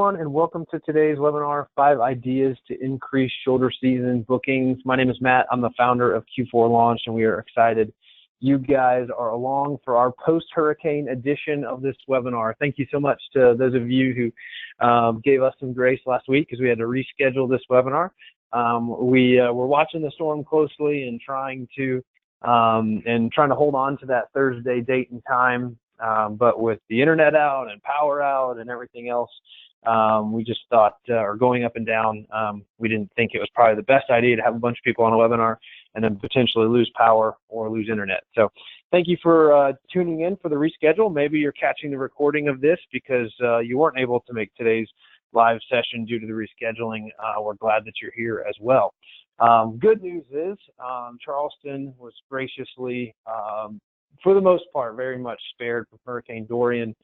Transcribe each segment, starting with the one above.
everyone, and welcome to today's webinar, 5 Ideas to Increase Shoulder Season Bookings. My name is Matt. I'm the founder of Q4Launch, and we are excited you guys are along for our post-hurricane edition of this webinar. Thank you so much to those of you who gave us some grace last week because we had to reschedule this webinar. We were watching the storm closely and trying to hold on to that Thursday date and time. But with the internet out and power out and everything else, we just thought, or going up and down, we didn't think it was probably the best idea to have a bunch of people on a webinar and then potentially lose power or lose internet. So thank you for tuning in for the reschedule. Maybe you're catching the recording of this because you weren't able to make today's live session due to the rescheduling. We're glad that you're here as well. Good news is Charleston was graciously, for the most part, very much spared from Hurricane Dorian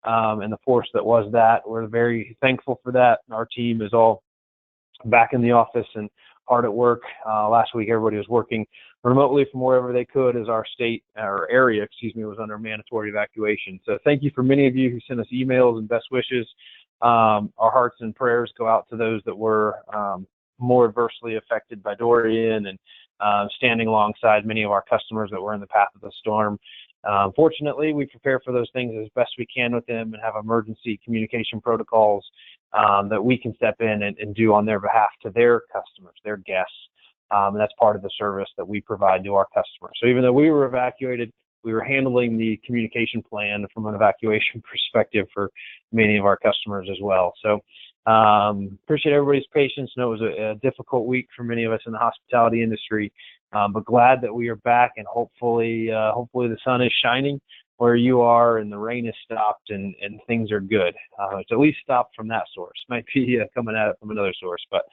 and the force that was that. We're very thankful for that. Our team is all back in the office and hard at work. Last week, everybody was working remotely from wherever they could as our area, was under mandatory evacuation. So thank you for many of you who sent us emails and best wishes. Our hearts and prayers go out to those that were more adversely affected by Dorian and standing alongside many of our customers that were in the path of the storm. Fortunately, we prepare for those things as best we can with them and have emergency communication protocols that we can step in and do on their behalf to their customers, their guests. And that's part of the service that we provide to our customers. So even though we were evacuated, we were handling the communication plan from an evacuation perspective for many of our customers as well. So appreciate everybody's patience. I know it was a difficult week for many of us in the hospitality industry, but glad that we are back, and hopefully the sun is shining where you are and the rain is stopped and things are good. It's at least stopped from that source. Might be coming at it from another source, but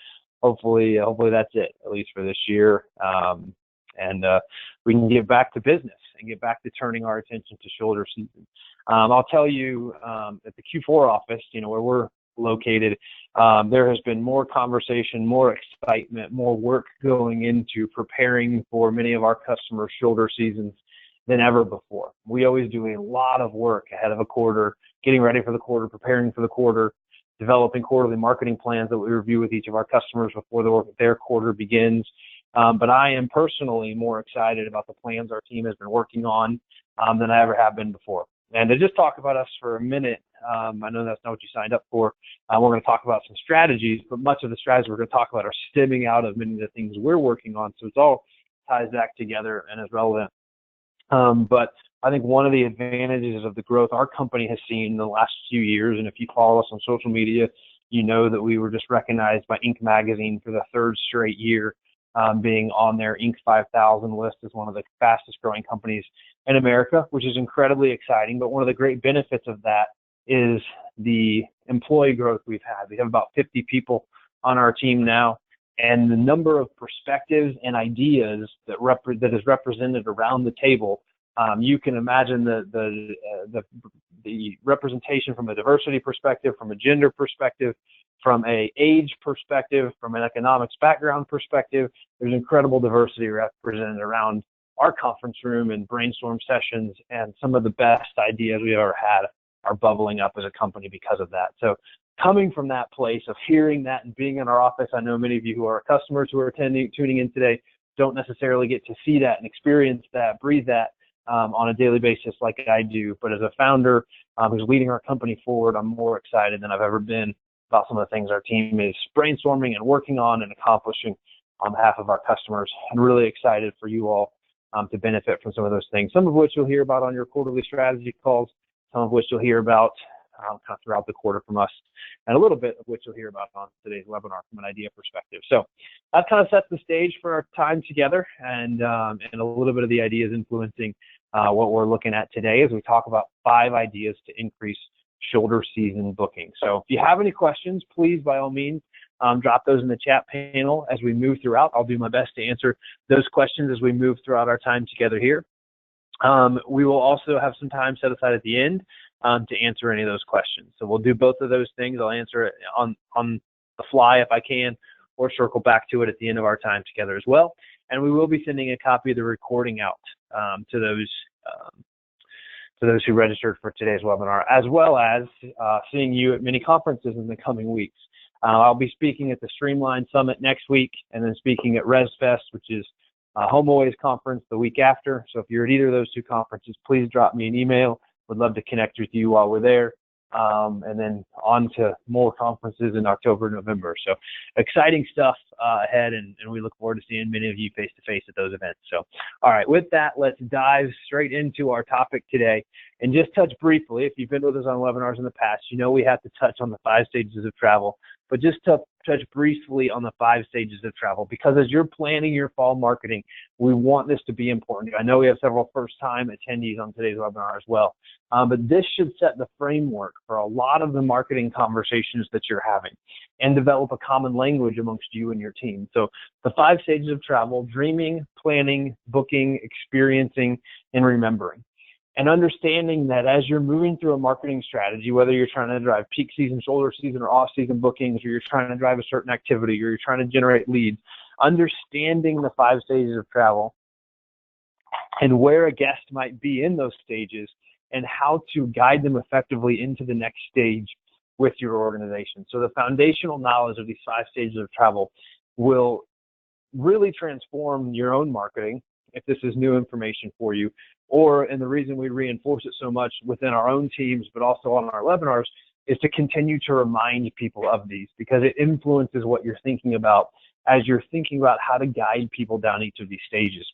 hopefully that's it, at least for this year. And we can get back to business and get back to turning our attention to shoulder season. I'll tell you, at the Q4 office, where we're located, there has been more conversation, more excitement, more work going into preparing for many of our customers' shoulder seasons than ever before. We always do a lot of work ahead of a quarter, getting ready for the quarter, preparing for the quarter, developing quarterly marketing plans that we review with each of our customers before their quarter begins. But I am personally more excited about the plans our team has been working on than I ever have been before. And to just talk about us for a minute, I know that's not what you signed up for. We're going to talk about some strategies, but much of the strategies we're going to talk about are stemming out of many of the things we're working on. So it's all ties back together and is relevant. But I think one of the advantages of the growth our company has seen in the last few years, and if you follow us on social media, you know that we were just recognized by Inc. magazine for the 3rd straight year, being on their Inc. 5000 list as one of the fastest growing companies in America, which is incredibly exciting. But one of the great benefits of that is the employee growth we've had. We have about 50 people on our team now, and the number of perspectives and ideas that is represented around the table. You can imagine the representation from a diversity perspective, from a gender perspective, from an age perspective, from an economics background perspective. There's incredible diversity represented around our conference room and brainstorm sessions, and some of the best ideas we've ever had are bubbling up as a company because of that. So coming from that place of hearing that and being in our office, I know many of you who are customers who are tuning in today don't necessarily get to see that and experience that, breathe that on a daily basis like I do. But as a founder who's leading our company forward, I'm more excited than I've ever been about some of the things our team is brainstorming and working on and accomplishing on behalf of our customers. I'm really excited for you all to benefit from some of those things, some of which you'll hear about on your quarterly strategy calls, some of which you'll hear about kind of throughout the quarter from us, and a little bit of which you'll hear about on today's webinar from an idea perspective. So that kind of sets the stage for our time together, and a little bit of the ideas influencing what we're looking at today as we talk about 5 ideas to increase shoulder season booking. So if you have any questions, please, by all means, drop those in the chat panel as we move throughout. I'll do my best to answer those questions as we move throughout our time together here. We will also have some time set aside at the end to answer any of those questions. So we'll do both of those things. I'll answer it on the fly if I can, or circle back to it at the end of our time together as well. And we will be sending a copy of the recording out to to those who registered for today's webinar, as well as seeing you at many conferences in the coming weeks. I'll be speaking at the Streamline Summit next week, and then speaking at ResFest, which is HomeAway's conference, the week after. So if you're at either of those two conferences, please drop me an email. Would love to connect with you while we're there. And then on to more conferences in October, November. So exciting stuff ahead, and we look forward to seeing many of you face-to-face at those events. So, all right, with that, let's dive straight into our topic today and just touch briefly. If you've been with us on webinars in the past, you know we have to touch on the 5 stages of travel, but just to touch briefly on the 5 stages of travel, because as you're planning your fall marketing, we want this to be important. I know we have several first-time attendees on today's webinar as well, but this should set the framework for a lot of the marketing conversations that you're having and develop a common language amongst you and your team. So the 5 stages of travel: dreaming, planning, booking, experiencing, and remembering. And understanding that as you're moving through a marketing strategy, whether you're trying to drive peak season, shoulder season, or off-season bookings, or you're trying to drive a certain activity, or you're trying to generate leads, understanding the 5 stages of travel and where a guest might be in those stages and how to guide them effectively into the next stage with your organization. So the foundational knowledge of these 5 stages of travel will really transform your own marketing if this is new information for you, and the reason we reinforce it so much within our own teams, but also on our webinars, is to continue to remind people of these, because it influences what you're thinking about as you're thinking about how to guide people down each of these stages.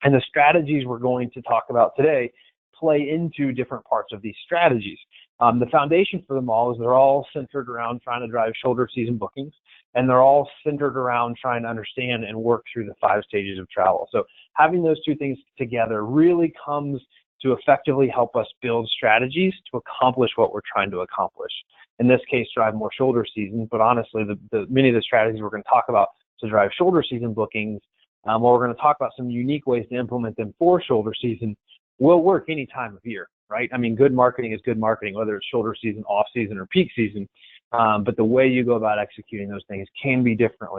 And the strategies we're going to talk about today play into different parts of these strategies. The foundation for them all is they're all centered around trying to drive shoulder season bookings, and they're all centered around trying to understand and work through the 5 stages of travel. So having those two things together really comes to effectively help us build strategies to accomplish what we're trying to accomplish. In this case, drive more shoulder seasons, but honestly, many of the strategies we're going to talk about to drive shoulder season bookings, well, we're going to talk about some unique ways to implement them for shoulder season, will work any time of year, right? I mean, good marketing is good marketing, whether it's shoulder season, off season, or peak season. But the way you go about executing those things can be different,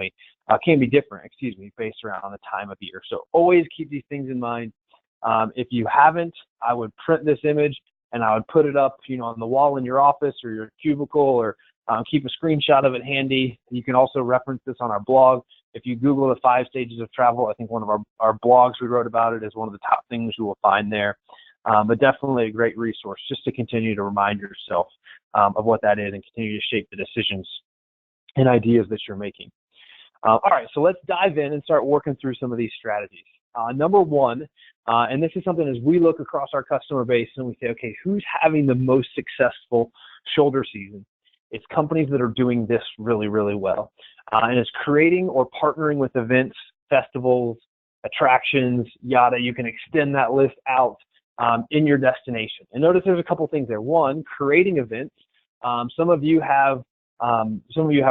based around the time of year. So always keep these things in mind. If you haven't, I would print this image and I would put it up, on the wall in your office or your cubicle, or keep a screenshot of it handy. You can also reference this on our blog. If you Google the 5 stages of travel, I think one of our blogs we wrote about it is one of the top things you will find there. But definitely a great resource just to continue to remind yourself of what that is and continue to shape the decisions and ideas that you're making. All right, so let's dive in and start working through some of these strategies. Number one, and this is something as we look across our customer base and we say, okay, who's having the most successful shoulder season? It's companies that are doing this really, really well. And it's creating or partnering with events, festivals, attractions, yada. You can extend that list out in your destination. And notice there's a couple things there. One, creating events. Some of you have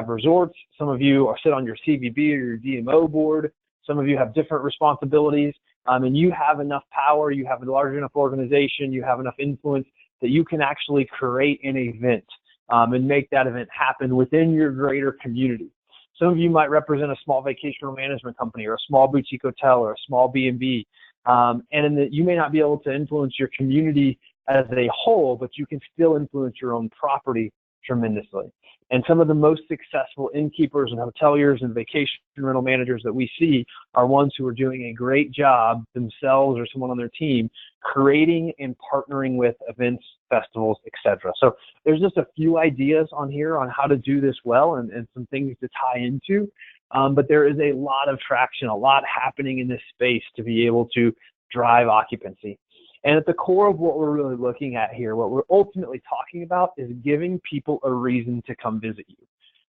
resorts. Some of you sit on your CVB or your DMO board. Some of you have different responsibilities, and you have enough power. You have a large enough organization. You have enough influence that you can actually create an event and make that event happen within your greater community. Some of you might represent a small vacation management company or a small boutique hotel or a small B&B. You may not be able to influence your community as a whole, but you can still influence your own property tremendously. And some of the most successful innkeepers and hoteliers and vacation rental managers that we see are ones who are doing a great job themselves or someone on their team creating and partnering with events, festivals, etc. So there's just a few ideas on here on how to do this well and some things to tie into. But there is a lot of traction, a lot happening in this space to be able to drive occupancy. And at the core of what we're really looking at here, what we're ultimately talking about is giving people a reason to come visit you,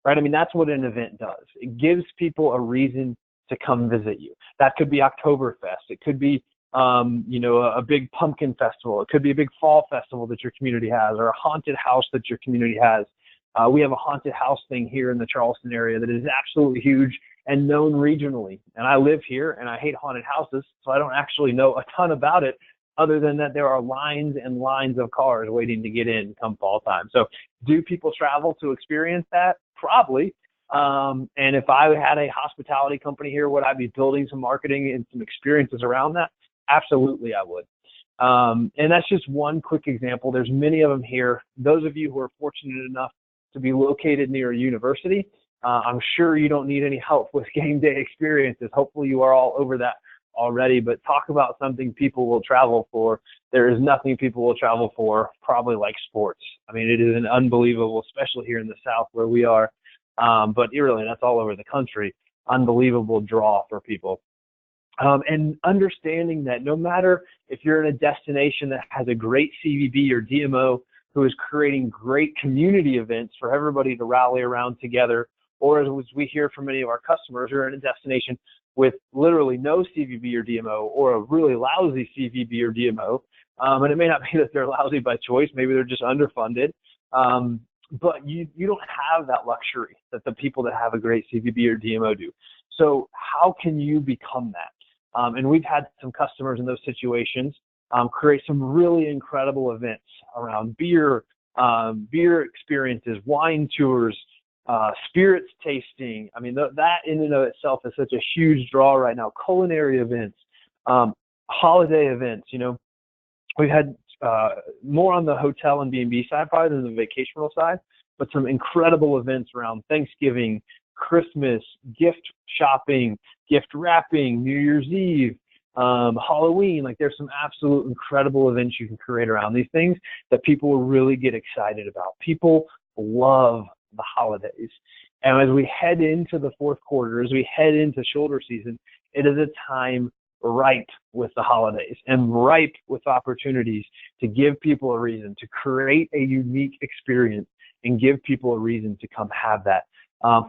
right? I mean, that's what an event does. It gives people a reason to come visit you. That could be Oktoberfest. It could be, a big pumpkin festival. It could be a big fall festival that your community has, or a haunted house that your community has. We have a haunted house thing here in the Charleston area that is absolutely huge and known regionally. And I live here and I hate haunted houses, so I don't actually know a ton about it, other than that there are lines and lines of cars waiting to get in come fall time. So do people travel to experience that? Probably. And if I had a hospitality company here, would I be building some marketing and some experiences around that? Absolutely, I would. And that's just one quick example. There's many of them here. Those of you who are fortunate enough to be located near a university, I'm sure you don't need any help with game day experiences. Hopefully you are all over that already, but talk about something people will travel for. There is nothing people will travel for probably like sports. I mean, it is an unbelievable, especially here in the South where we are, but really that's all over the country, unbelievable draw for people. And understanding that no matter if you're in a destination that has a great CVB or DMO who is creating great community events for everybody to rally around together, or as we hear from many of our customers who are in a destination with literally no CVB or DMO, or a really lousy CVB or DMO, and it may not be that they're lousy by choice, maybe they're just underfunded, but you don't have that luxury that the people that have a great CVB or DMO do. So how can you become that? And we've had some customers in those situations create some really incredible events around beer experiences, wine tours, spirits tasting. I mean, that in and of itself is such a huge draw right now. Culinary events, holiday events. You know, we've had more on the hotel and B&B side probably than the vacation rental side, but some incredible events around Thanksgiving, Christmas, gift shopping, gift wrapping, New Year's Eve, Halloween. Like, there's some absolute incredible events you can create around these things that people will really get excited about. People love the holidays. And as we head into the fourth quarter, as we head into shoulder season, it is a time ripe with the holidays and ripe with opportunities to give people a reason to create a unique experience and give people a reason to come have that.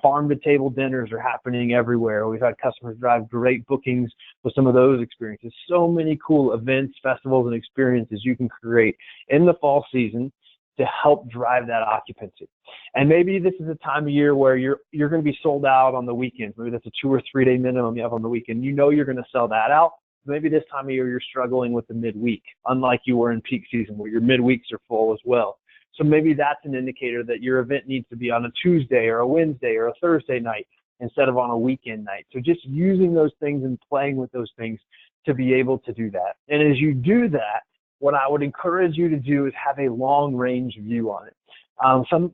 Farm to table dinners are happening everywhere. We've had customers drive great bookings with some of those experiences. So many cool events, festivals, and experiences you can create in the fall season to help drive that occupancy. And maybe this is a time of year where you're going to be sold out on the weekends. Maybe that's a 2 or 3 day minimum you have on the weekend. You know you're going to sell that out. Maybe this time of year you're struggling with the midweek, unlike you were in peak season where your midweeks are full as well. So maybe that's an indicator that your event needs to be on a Tuesday or a Wednesday or a Thursday night instead of on a weekend night. So just using those things and playing with those things to be able to do that. And as you do that, what I would encourage you to do is have a long range view on it.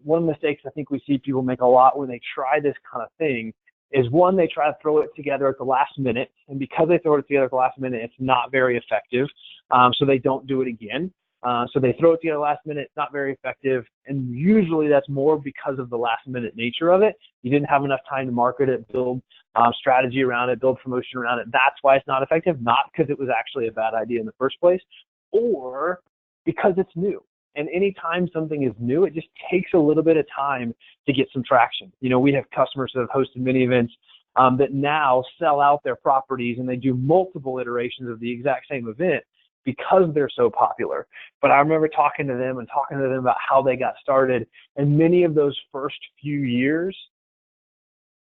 One of the mistakes I think we see people make a lot when they try this kind of thing is, one, they try to throw it together at the last minute. And because they throw it together at the last minute, it's not very effective. So they don't do it again. So they throw it together last minute, it's not very effective, and usually that's more because of the last minute nature of it. You didn't have enough time to market it, build strategy around it, build promotion around it. That's why it's not effective, not because it was actually a bad idea in the first place, or because it's new. And anytime something is new, it just takes a little bit of time to get some traction. You know, we have customers that have hosted many events that now sell out their properties, and they do multiple iterations of the exact same event because they're so popular. But I remember talking to them about how they got started, and many of those first few years,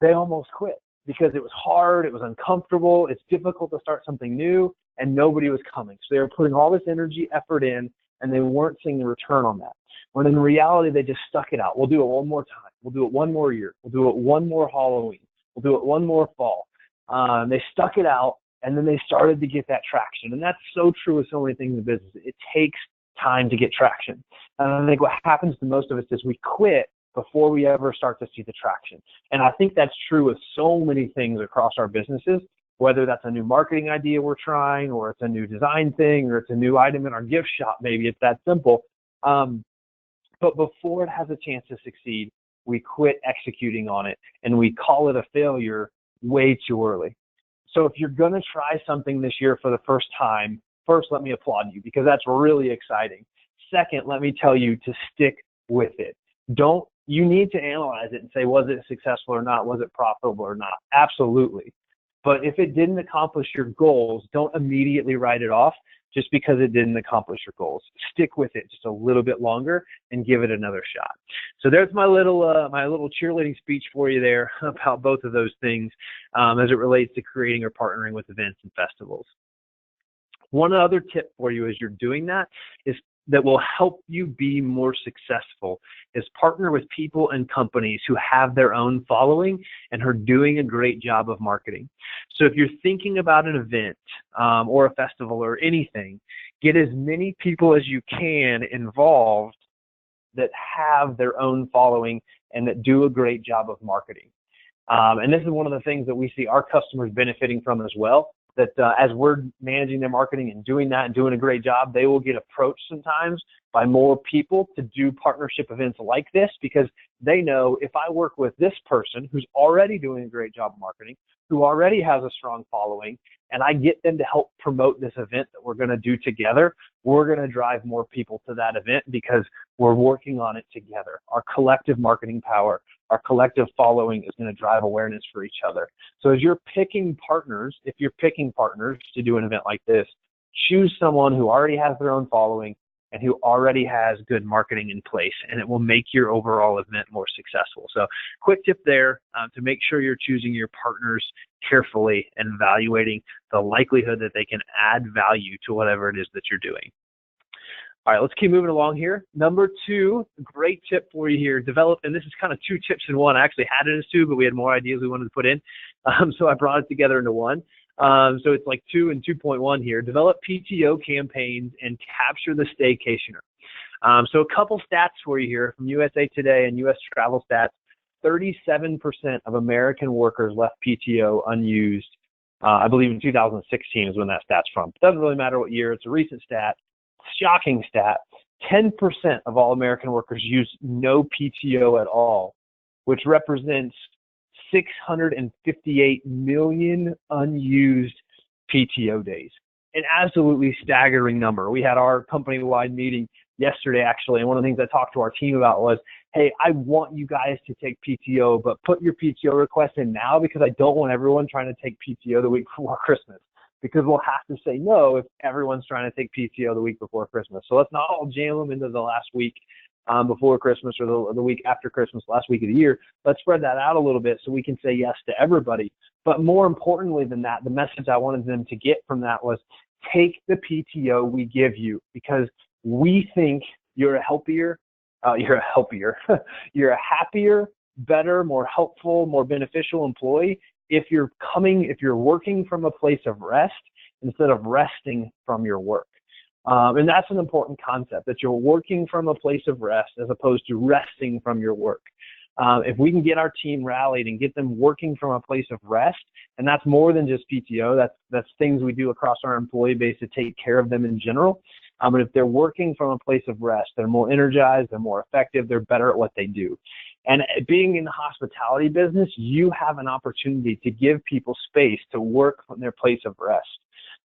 they almost quit because it was hard, it was uncomfortable, it's difficult to start something new, and nobody was coming. So they were putting all this energy, effort in, and they weren't seeing the return on that. When in reality, they just stuck it out. We'll do it one more time. We'll do it one more year. We'll do it one more Halloween. We'll do it one more fall. They stuck it out, and then they started to get that traction. And that's so true with so many things in business. It takes time to get traction. And I think what happens to most of us is we quit before we ever start to see the traction. And I think that's true with so many things across our businesses, whether that's a new marketing idea we're trying, or it's a new design thing, or it's a new item in our gift shop. Maybe it's that simple. But before it has a chance to succeed, we quit executing on it, and we call it a failure way too early. So if you're going to try something this year for the first time, first, let me applaud you, because that's really exciting. Second, let me tell you to stick with it. You need to analyze it and say, was it successful or not? Was it profitable or not? Absolutely. But if it didn't accomplish your goals, don't immediately write it off just because it didn't accomplish your goals. Stick with it just a little bit longer and give it another shot. So there's my little cheerleading speech for you there about both of those things as it relates to creating or partnering with events and festivals. One other tip for you as you're doing that is that will help you be more successful is partner with people and companies who have their own following and are doing a great job of marketing. So if you're thinking about an event or a festival or anything, Get as many people as you can involved that have their own following and that do a great job of marketing. And this is one of the things that we see our customers benefiting from as well, that as we're managing their marketing and doing that and doing a great job, they will get approached sometimes by more people to do partnership events like this, because they know if I work with this person who's already doing a great job of marketing, who already has a strong following, and I get them to help promote this event that we're going to do together, we're going to drive more people to that event because we're working on it together. Our collective marketing power, our collective following is going to drive awareness for each other. So as you're picking partners, if you're picking partners to do an event like this, choose someone who already has their own following and who already has good marketing in place, and it will make your overall event more successful. So quick tip there to make sure you're choosing your partners carefully and evaluating the likelihood that they can add value to whatever it is that you're doing. All right, let's keep moving along here. Number 2, great tip for you here, develop, and this is kind of 2 tips in one. I actually had it as 2, but we had more ideas we wanted to put in, so I brought it together into one. So it's like 2 and 2.1 here. Develop PTO campaigns and capture the staycationer. So a couple stats for you here from USA Today and US Travel Stats. 37% of American workers left PTO unused. I believe in 2016 is when that stat's from. It doesn't really matter what year. It's a recent stat. Shocking stat. 10% of all American workers use no PTO at all, which represents 658 million unused PTO days. An absolutely staggering number. We had our company-wide meeting yesterday, actually, and one of the things I talked to our team about was, hey, I want you guys to take PTO, but put your PTO request in now because I don't want everyone trying to take PTO the week before Christmas, because we'll have to say no if everyone's trying to take PTO the week before Christmas. So let's not all jam them into the last week before Christmas or the week after Christmas, last week of the year. Let's spread that out a little bit so we can say yes to everybody. But more importantly than that, the message I wanted them to get from that was take the PTO we give you, because we think you're a happier, better, more helpful, more beneficial employee if you're working from a place of rest instead of resting from your work. And that's an important concept, that you're working from a place of rest as opposed to resting from your work. If we can get our team rallied and get them working from a place of rest, and that's more than just PTO, that's things we do across our employee base to take care of them in general. But if they're working from a place of rest, they're more energized, they're more effective, they're better at what they do. And being in the hospitality business, you have an opportunity to give people space to work from their place of rest.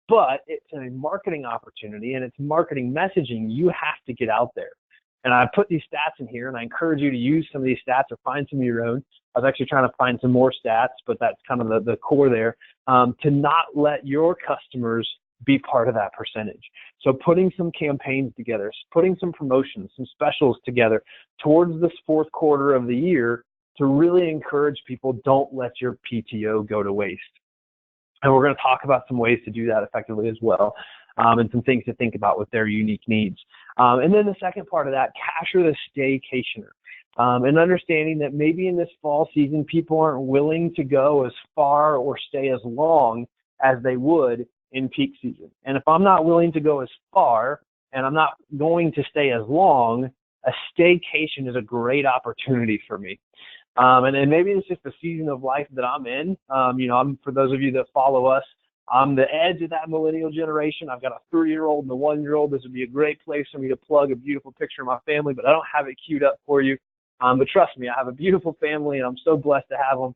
But it's a marketing opportunity, and it's marketing messaging. You have to get out there. And I put these stats in here, and I encourage you to use some of these stats or find some of your own. I was actually trying to find some more stats, but that's kind of the core there, to not let your customers be part of that percentage. So putting some campaigns together, putting some promotions, some specials together towards this fourth quarter of the year to really encourage people, don't let your PTO go to waste. And we're going to talk about some ways to do that effectively as well, and some things to think about with their unique needs. And then the second part of that, capture the staycationer. And understanding that maybe in this fall season, people aren't willing to go as far or stay as long as they would in peak season. And if I'm not willing to go as far and I'm not going to stay as long, a staycation is a great opportunity for me. And maybe it's just the season of life that I'm in. For those of you that follow us, I'm the edge of that millennial generation. I've got a 3-year-old and a 1-year-old. This would be a great place for me to plug a beautiful picture of my family, but I don't have it queued up for you. But trust me, I have a beautiful family, and I'm so blessed to have them.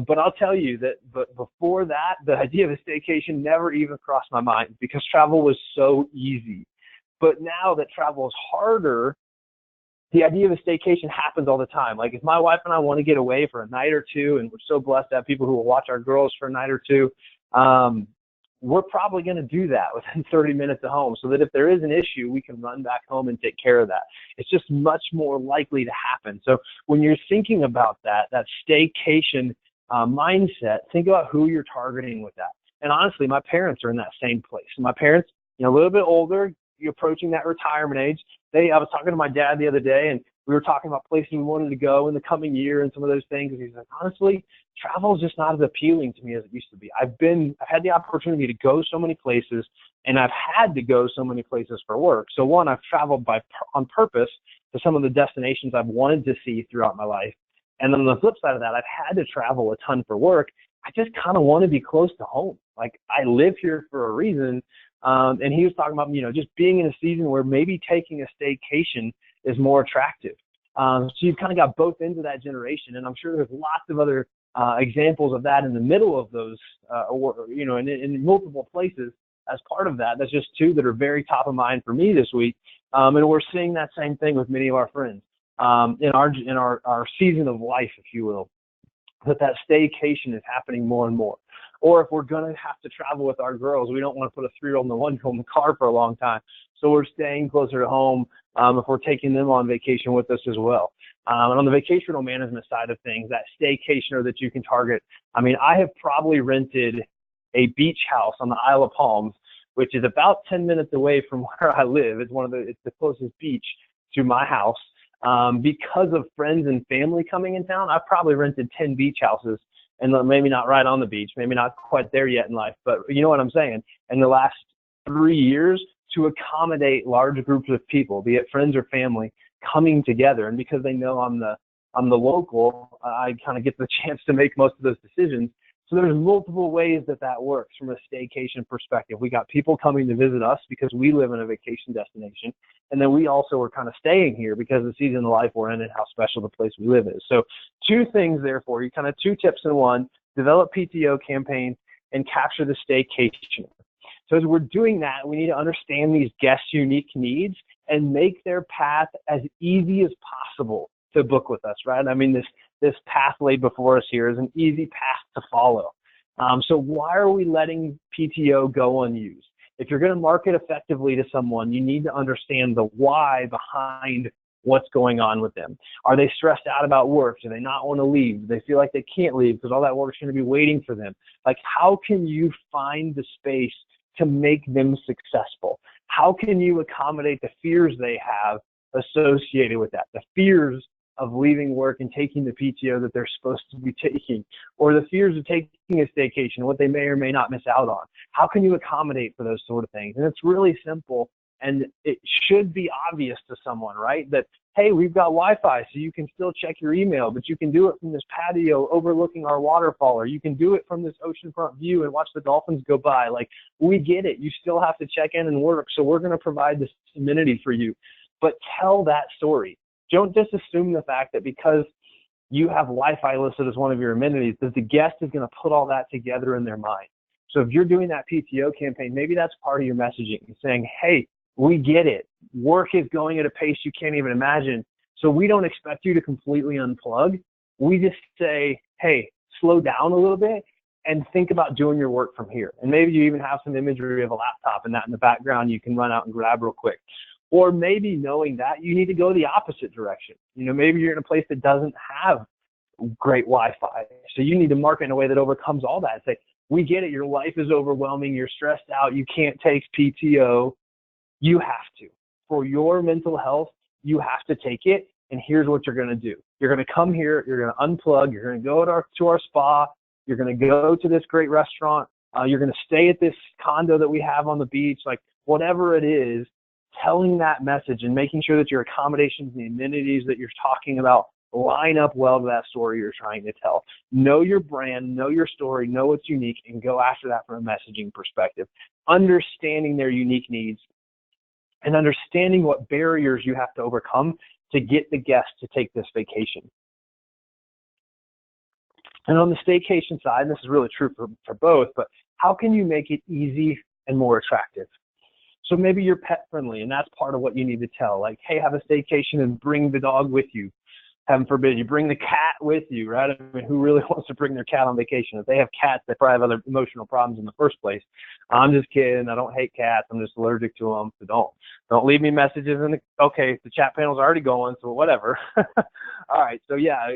But I'll tell you that, but before that, the idea of a staycation never even crossed my mind because travel was so easy. But now that travel is harder, the idea of a staycation happens all the time. Like if my wife and I want to get away for a night or two, and we're so blessed to have people who will watch our girls for a night or two, we're probably going to do that within 30 minutes at home, so that if there is an issue, we can run back home and take care of that. It's just much more likely to happen. So when you're thinking about that staycation mindset, think about who you're targeting with that. And honestly, my parents are in that same place. My parents, a little bit older, approaching that retirement age. I was talking to my dad the other day, and we were talking about places we wanted to go in the coming year and some of those things. And he's like, honestly, travel is just not as appealing to me as it used to be. I've had the opportunity to go so many places, and I've had to go so many places for work. So one, I've traveled on purpose to some of the destinations I've wanted to see throughout my life. And then on the flip side of that, I've had to travel a ton for work. I just kind of want to be close to home. Like, I live here for a reason. And he was talking about, just being in a season where maybe taking a staycation is more attractive. So you've kind of got both ends of that generation. And I'm sure there's lots of other examples of that in the middle of those, in multiple places as part of that. That's just two that are very top of mind for me this week. And we're seeing that same thing with many of our friends in our season of life, if you will, that staycation is happening more and more. Or if we're going to have to travel with our girls, we don't want to put a 3-year-old and a 1-year-old in the car for a long time. So we're staying closer to home if we're taking them on vacation with us as well. And on the vacational management side of things, that staycationer that you can target, I have probably rented a beach house on the Isle of Palms, which is about 10 minutes away from where I live. It's the closest beach to my house. Because of friends and family coming in town, I've probably rented 10 beach houses, and maybe not right on the beach, maybe not quite there yet in life, but you know what I'm saying? In the last 3 years, to accommodate large groups of people, be it friends or family, coming together. And because they know I'm the local, I kind of get the chance to make most of those decisions. So there's multiple ways that works from a staycation perspective. We got people coming to visit us because we live in a vacation destination. And then we also are kind of staying here because of the season of life we're in and how special the place we live is. So 2 things there for you, kind of 2 tips in one: develop PTO campaigns and capture the staycation. So as we're doing that, we need to understand these guests' unique needs and make their path as easy as possible to book with us, right? This path laid before us here is an easy path to follow. So why are we letting PTO go unused? If you're going to market effectively to someone, you need to understand the why behind what's going on with them. Are they stressed out about work? Do they not want to leave? Do they feel like they can't leave because all that work's going to be waiting for them? Like, how can you find the space to make them successful? How can you accommodate the fears they have associated with that? The fears of leaving work and taking the PTO that they're supposed to be taking, or the fears of taking a staycation, what they may or may not miss out on. How can you accommodate for those sort of things? And it's really simple, and it should be obvious to someone, right? That, hey, we've got Wi-Fi, so you can still check your email, but you can do it from this patio overlooking our waterfall, or you can do it from this oceanfront view and watch the dolphins go by. Like, we get it. You still have to check in and work, so we're going to provide this amenity for you. But tell that story. Don't just assume the fact that because you have Wi-Fi listed as one of your amenities, that the guest is going to put all that together in their mind. So if you're doing that PTO campaign, maybe that's part of your messaging. You're saying, hey, we get it. Work is going at a pace you can't even imagine. So we don't expect you to completely unplug. We just say, hey, slow down a little bit and think about doing your work from here. And maybe you even have some imagery of a laptop and that in the background you can run out and grab real quick. Or maybe knowing that you need to go the opposite direction. Maybe you're in a place that doesn't have great Wi-Fi. So you need to market in a way that overcomes all that. Say, we get it. Your life is overwhelming. You're stressed out. You can't take PTO. You have to. For your mental health, you have to take it. And here's what you're going to do. You're going to come here. You're going to unplug. You're going to go to our spa. You're going to go to this great restaurant. You're going to stay at this condo that we have on the beach. Like, whatever it is, telling that message and making sure that your accommodations and the amenities that you're talking about line up well to that story you're trying to tell. Know your brand, know your story, know what's unique, and go after that from a messaging perspective. Understanding their unique needs and understanding what barriers you have to overcome to get the guest to take this vacation. And on the staycation side, and this is really true for both, but how can you make it easy and more attractive? So maybe you're pet friendly, and that's part of what you need to tell. Like, hey, have a staycation and bring the dog with you. Heaven forbid you bring the cat with you, right? Who really wants to bring their cat on vacation? If they have cats, they probably have other emotional problems in the first place. I'm just kidding. I don't hate cats. I'm just allergic to them. So don't leave me messages okay, the chat panel's already going, so whatever. All right. So yeah,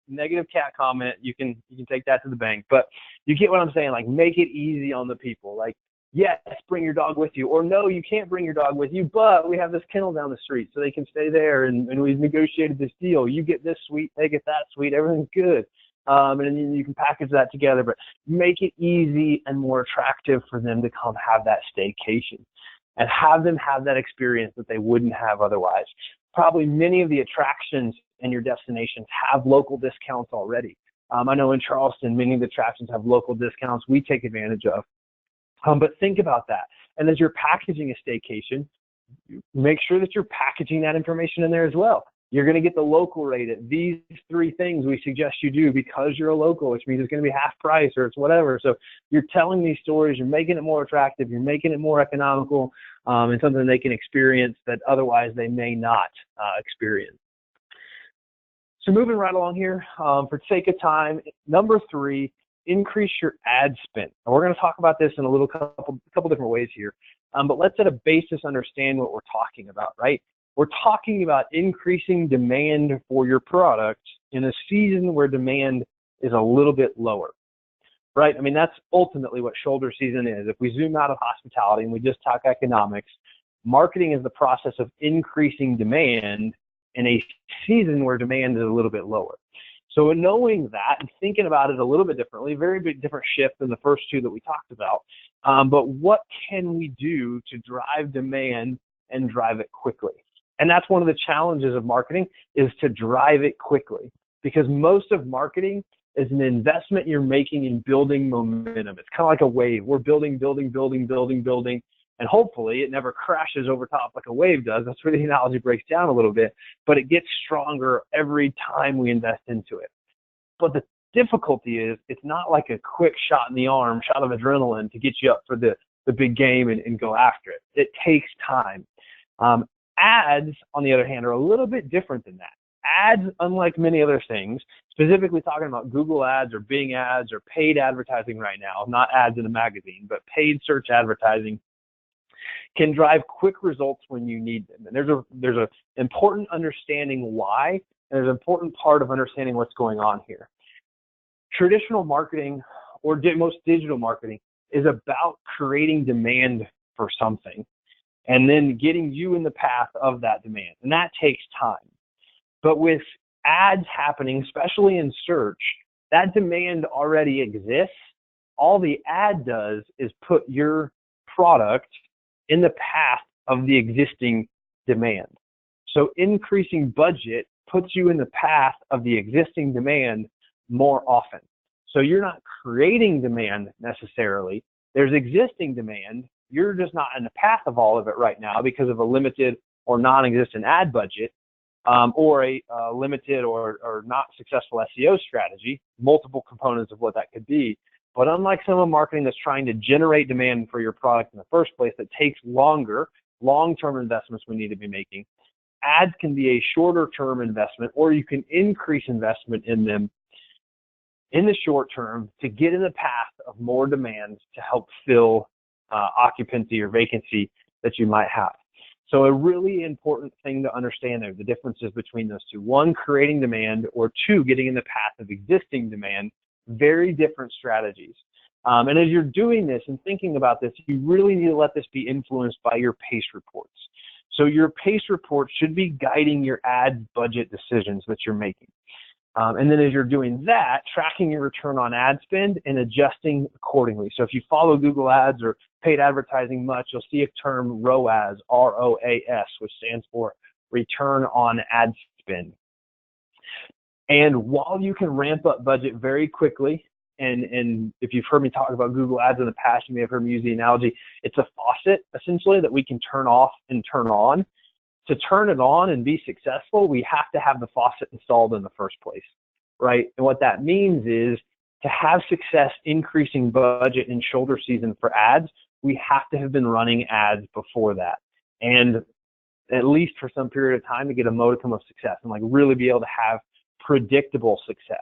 negative cat comment, you can take that to the bank. But you get what I'm saying. Like, make it easy on the people. Like, yes, bring your dog with you, or no, you can't bring your dog with you, but we have this kennel down the street so they can stay there, and we've negotiated this deal. You get this suite, they get that suite, everything's good. And then you can package that together, but make it easy and more attractive for them to come have that staycation and have them have that experience that they wouldn't have otherwise. Probably many of the attractions in your destinations have local discounts already. I know in Charleston, many of the attractions have local discounts we take advantage of. But think about that. And as you're packaging a staycation, make sure that you're packaging that information in there as well. You're going to get the local rate at these 3 things we suggest you do because you're a local, which means it's going to be half price or it's whatever. So you're telling these stories, you're making it more attractive, you're making it more economical, and something they can experience that otherwise they may not experience. So moving right along here, for sake of time, number 3, increase your ad spend. And we're going to talk about this in a couple different ways here, but let's at a basis understand what we're talking about, right? We're talking about increasing demand for your product in a season where demand is a little bit lower, right? I mean, that's ultimately what shoulder season is. If we zoom out of hospitality and we just talk economics, marketing is the process of increasing demand in a season where demand is a little bit lower. So knowing that and thinking about it a little bit differently, very big different shift than the first 2 that we talked about, but what can we do to drive demand and drive it quickly? And that's one of the challenges of marketing, is to drive it quickly, because most of marketing is an investment you're making in building momentum. It's kind of like a wave. We're building, and hopefully it never crashes over top like a wave does. That's where the analogy breaks down a little bit, but it gets stronger every time we invest into it. But the difficulty is it's not like a quick shot in the arm, shot of adrenaline to get you up for the big game and go after it. It takes time. Ads, on the other hand, are a little bit different than that. Ads, unlike many other things, specifically talking about Google ads or Bing ads or paid advertising right now, not ads in a magazine, but paid search advertising, can drive quick results when you need them. And there's a important understanding why, and there's an important part of understanding what's going on here. Traditional marketing, or most digital marketing, is about creating demand for something and then getting you in the path of that demand. And that takes time. But with ads happening, especially in search, that demand already exists. All the ad does is put your product in the path of the existing demand. So increasing budget puts you in the path of the existing demand more often. So you're not creating demand necessarily. There's existing demand. You're just not in the path of all of it right now because of a limited or non-existent ad budget, or a limited or not successful SEO strategy, multiple components of what that could be. But unlike some of marketing that's trying to generate demand for your product in the first place, that takes longer, long-term investments we need to be making, ads can be a shorter-term investment, or you can increase investment in them in the short term to get in the path of more demand to help fill occupancy or vacancy that you might have. So a really important thing to understand there, the differences between those 2. 1, creating demand, or 2, getting in the path of existing demand. Very different strategies. And as you're doing this and thinking about this, you really need to let this be influenced by your PACE reports. So your PACE report should be guiding your ad budget decisions that you're making. And then as you're doing that, tracking your return on ad spend and adjusting accordingly. So if you follow Google Ads or paid advertising much, you'll see a term ROAS, R-O-A-S, which stands for return on ad spend. And while you can ramp up budget very quickly, and if you've heard me talk about Google Ads in the past, you may have heard me use the analogy, it's a faucet, essentially, that we can turn off and turn on. To turn it on and be successful, we have to have the faucet installed in the first place, right? And what that means is to have success increasing budget in shoulder season for ads, we have to have been running ads before that. And at least for some period of time to get a modicum of success and like really be able to have predictable success.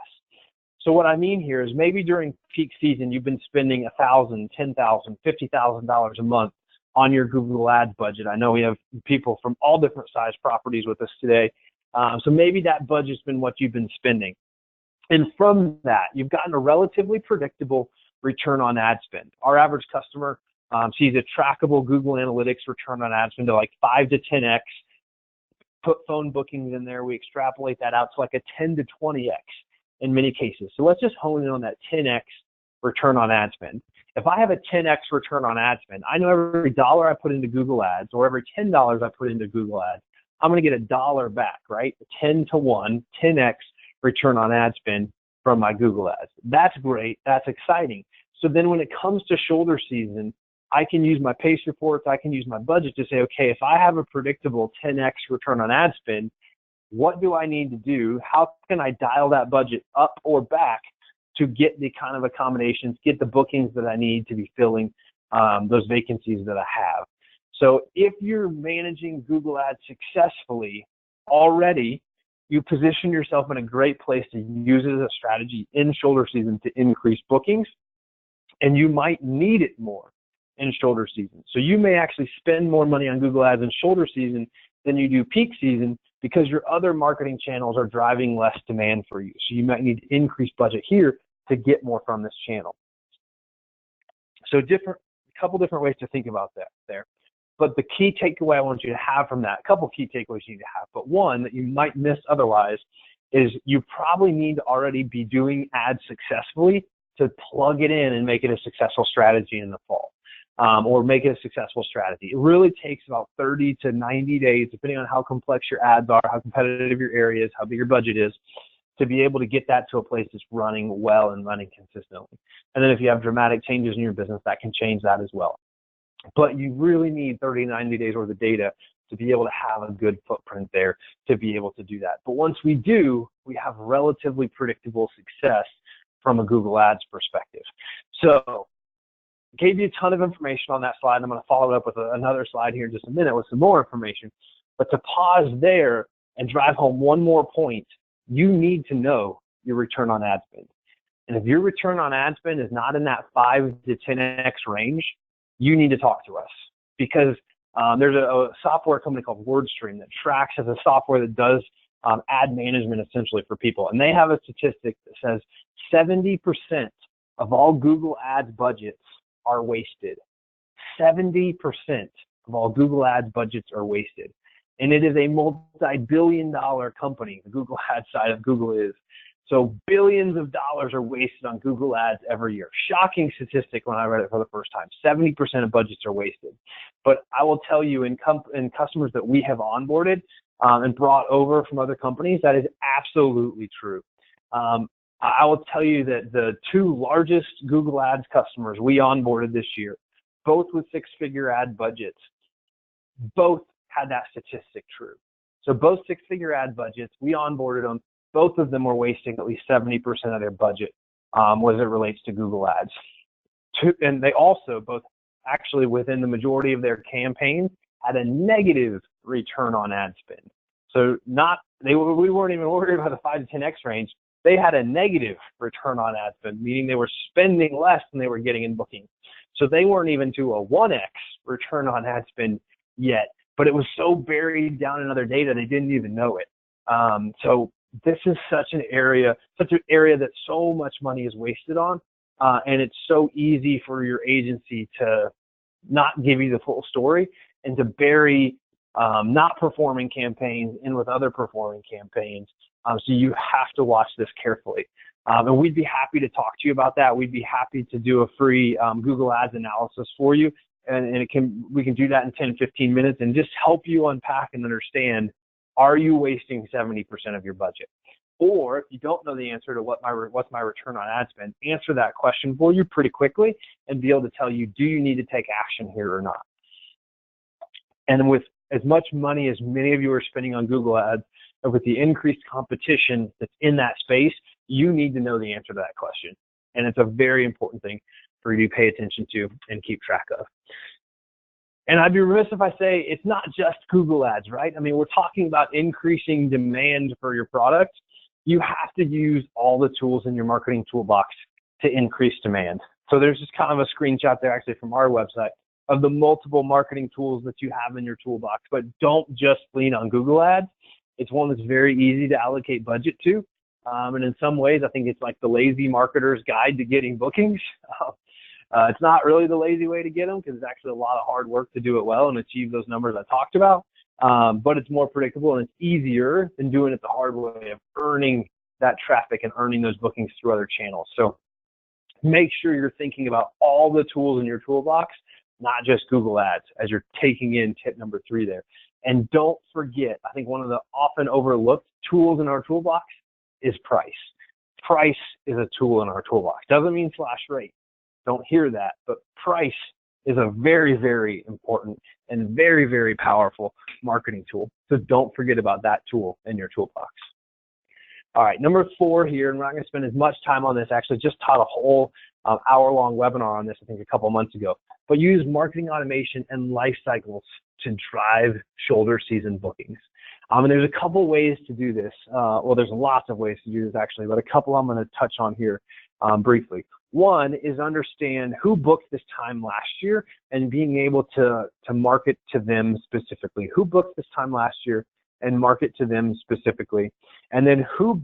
So what I mean here is maybe during peak season, you've been spending $1,000, $10,000, $50,000 a month on your Google Ads budget. I know we have people from all different size properties with us today. So maybe that budget's been what you've been spending. And from that, you've gotten a relatively predictable return on ad spend. Our average customer Sees a trackable Google Analytics return on ad spend to like 5 to 10x. Put phone bookings in there. We extrapolate that out to like a 10 to 20x in many cases. So let's just hone in on that 10x return on ad spend. If I have a 10x return on ad spend, I know every dollar I put into Google Ads or every $10 I put into Google Ads, I'm going to get $1 back, right? 10 to 1, 10x return on ad spend from my Google Ads. That's great. That's exciting. So then when it comes to shoulder season, I can use my pace reports. I can use my budget to say, okay, if I have a predictable 10x return on ad spend, what do I need to do? How can I dial that budget up or back to get the kind of accommodations, get the bookings that I need to be filling those vacancies that I have? So if you're managing Google Ads successfully already, you position yourself in a great place to use it as a strategy in shoulder season to increase bookings, and you might need it more in shoulder season. So you may actually spend more money on Google Ads in shoulder season than you do peak season because your other marketing channels are driving less demand for you. So you might need to increase budget here to get more from this channel. So a couple different ways to think about that there. But the key takeaway I want you to have from that, a couple key takeaways you need to have, but one that you might miss otherwise is you probably need to already be doing ads successfully to plug it in and make it a successful strategy in the fall. Or make it a successful strategy. It really takes about 30 to 90 days, depending on how complex your ads are, how competitive your area is, how big your budget is, to be able to get that to a place that's running well and running consistently. And then if you have dramatic changes in your business, that can change that as well. But you really need 30 to 90 days worth of data to be able to have a good footprint there to be able to do that. But once we do, we have relatively predictable success from a Google Ads perspective. So gave you a ton of information on that slide. I'm going to follow it up with another slide here in just a minute with some more information. But to pause there and drive home one more point, you need to know your return on ad spend. And if your return on ad spend is not in that 5 to 10x range, you need to talk to us, because there's a software company called WordStream that tracks as a software that does ad management essentially for people. And they have a statistic that says 70% of all Google Ads budgets are wasted. 70% of all Google Ads budgets are wasted. And it is a multi-billion-dollar company, the Google Ads side of Google is. So billions of dollars are wasted on Google Ads every year. Shocking statistic when I read it for the first time. 70% of budgets are wasted. But I will tell you, in customers that we have onboarded and brought over from other companies, that is absolutely true. I will tell you that the 2 largest Google Ads customers we onboarded this year, both with 6-figure ad budgets, both had that statistic true. So both 6-figure ad budgets, we onboarded them. Both of them were wasting at least 70% of their budget as it relates to Google Ads. And they also both actually within the majority of their campaigns had a negative return on ad spend. So we weren't even worried about the 5 to 10x range. They had a negative return on ad spend, meaning they were spending less than they were getting in bookings. So they weren't even to a 1x return on ad spend yet, but it was so buried down in other data, they didn't even know it. So this is such an area that so much money is wasted on, and it's so easy for your agency to not give you the full story and to bury not performing campaigns in with other performing campaigns. So you have to watch this carefully. And we'd be happy to talk to you about that. We'd be happy to do a free Google Ads analysis for you. And we can do that in 10, 15 minutes and just help you unpack and understand, are you wasting 70% of your budget? Or if you don't know the answer to what's my return on ad spend, answer that question for you pretty quickly and be able to tell you, do you need to take action here or not? And with as much money as many of you are spending on Google Ads, and with the increased competition that's in that space, you need to know the answer to that question. And it's a very important thing for you to pay attention to and keep track of. And I'd be remiss if I say it's not just Google Ads, right? I mean, we're talking about increasing demand for your product. You have to use all the tools in your marketing toolbox to increase demand. So there's just kind of a screenshot there actually from our website of the multiple marketing tools that you have in your toolbox. But don't just lean on Google Ads. It's one that's very easy to allocate budget to. And in some ways, I think it's like the lazy marketer's guide to getting bookings. It's not really the lazy way to get them because it's actually a lot of hard work to do it well and achieve those numbers I talked about. But it's more predictable and it's easier than doing it the hard way of earning that traffic and earning those bookings through other channels. So make sure you're thinking about all the tools in your toolbox, not just Google Ads, as you're taking in tip number 3 there. And don't forget, I think one of the often overlooked tools in our toolbox is price. Price is a tool in our toolbox. Doesn't mean slash rate. Don't hear that, but price is a very, very important and very, very powerful marketing tool. So don't forget about that tool in your toolbox. All right, number 4 here, and we're not going to spend as much time on this. Actually, just taught a whole hour-long webinar on this, I think, a couple months ago. But use marketing automation and life cycles to drive shoulder season bookings. And there's a couple ways to do this. Well, there's lots of ways to do this, actually, but a couple I'm going to touch on here briefly. One is understand who booked this time last year and being able to market to them specifically. Who booked this time last year and market to them specifically. And then who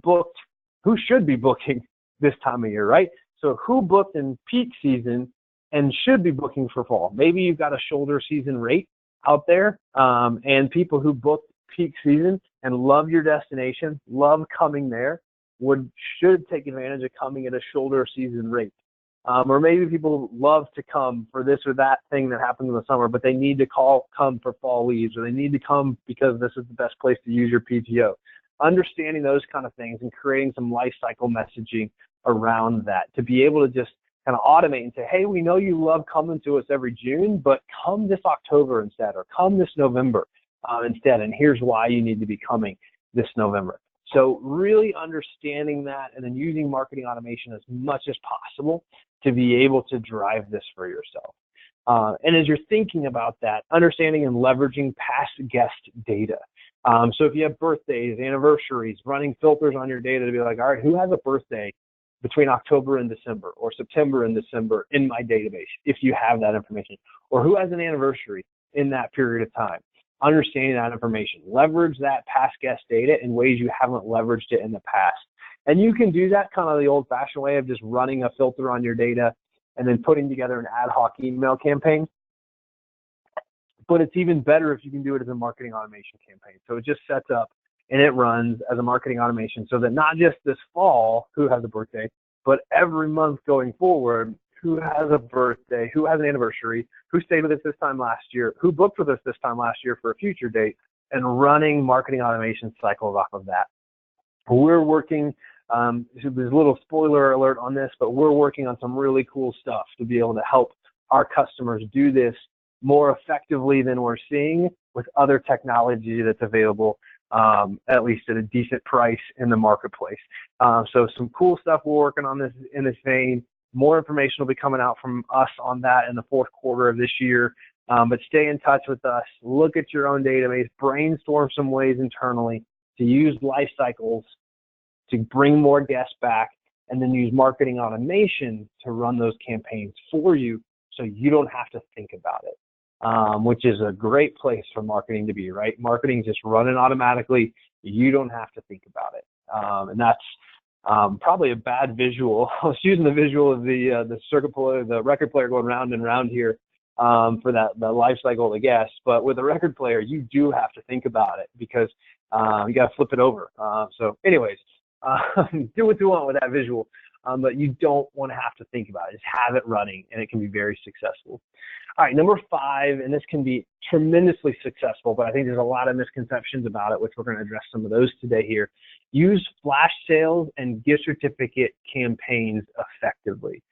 should be booking this time of year, right? So who booked in peak season and should be booking for fall. Maybe you've got a shoulder season rate out there, and people who booked peak season and love your destination, love coming there, should take advantage of coming at a shoulder season rate. Or maybe people love to come for this or that thing that happens in the summer, but they need to come for fall leaves, or they need to come because this is the best place to use your PTO. Understanding those kind of things and creating some life cycle messaging around that to be able to just kind of automate and say, hey, we know you love coming to us every June, but come this October instead, or come this November instead, and here's why you need to be coming this November. So really understanding that and then using marketing automation as much as possible to be able to drive this for yourself. And as you're thinking about that, understanding and leveraging past guest data. So if you have birthdays, anniversaries, running filters on your data to be like, all right, who has a birthday between October and December, or September and December in my database, if you have that information, or who has an anniversary in that period of time. Understanding that information, leverage that past guest data in ways you haven't leveraged it in the past. And you can do that kind of the old-fashioned way of just running a filter on your data and then putting together an ad hoc email campaign. But it's even better if you can do it as a marketing automation campaign. So it just sets up and it runs as a marketing automation so that not just this fall, who has a birthday, but every month going forward, who has a birthday, who has an anniversary, who stayed with us this time last year, who booked with us this time last year for a future date, and running marketing automation cycles off of that. We're working, there's a little spoiler alert on this, but we're working on some really cool stuff to be able to help our customers do this more effectively than we're seeing with other technology that's available, at least at a decent price in the marketplace. So some cool stuff we're working on in this vein. More information will be coming out from us on that in the fourth quarter of this year. But stay in touch with us. Look at your own database. Brainstorm some ways internally to use life cycles to bring more guests back, and then use marketing automation to run those campaigns for you so you don't have to think about it, which is a great place for marketing to be, right? Marketing is just running automatically. You don't have to think about it. And that's probably a bad visual. I was using the visual of the circuit player, the record player going round and round here for the life cycle of the guest. But with a record player, you do have to think about it because you got to flip it over. So anyways, do what you want with that visual, but you don't want to have to think about it. Just have it running, and it can be very successful. All right, number 5, and this can be tremendously successful, but I think there's a lot of misconceptions about it, which we're going to address some of those today here. Use flash sales and gift certificate campaigns effectively.